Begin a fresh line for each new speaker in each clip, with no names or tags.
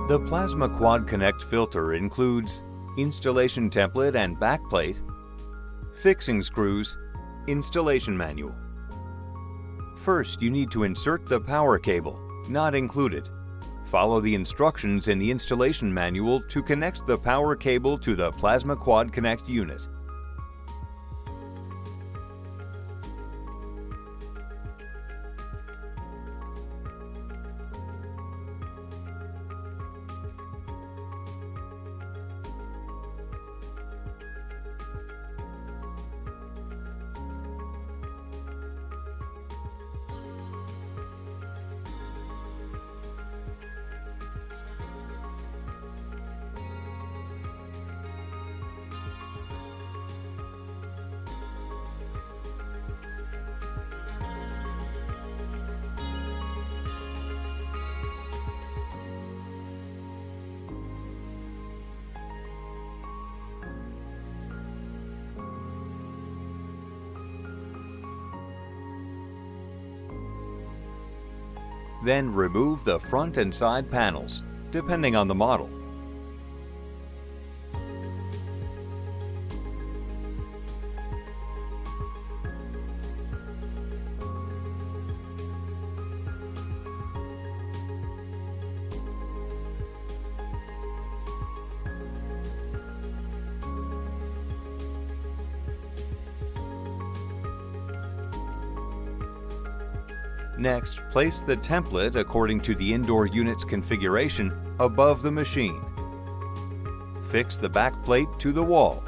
The Plasma Quad Connect filter includes installation template and backplate, fixing screws, installation manual. First, you need to insert the power cable, not included. Follow the instructions in the installation manual to connect the power cable to the Plasma Quad Connect unit. Then remove the front and side panels, depending on the model. Next, place the template according to the indoor unit's configuration above the machine. Fix the back plate to the wall.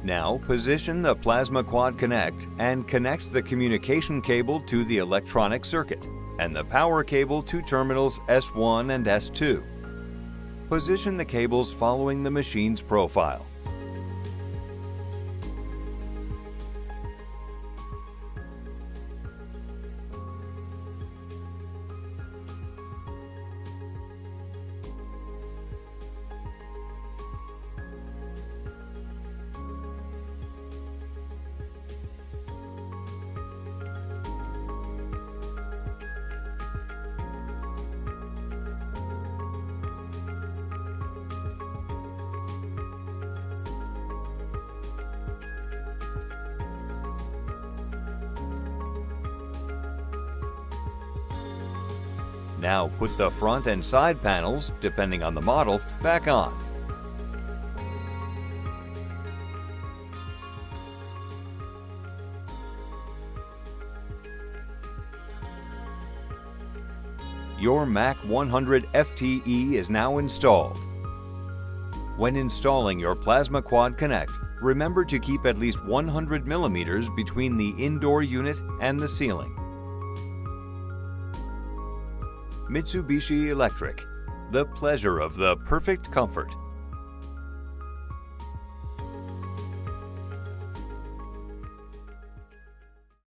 Now position the Plasma Quad Connect and connect the communication cable to the electronic circuit and the power cable to terminals S1 and S2. Position the cables following the machine's profile. Now put the front and side panels, depending on the model, back on. Your Mac 100 FTE is now installed. When installing your Plasma Quad Connect, remember to keep at least 100 millimeters between the indoor unit and the ceiling. Mitsubishi Electric, the pleasure of the perfect comfort.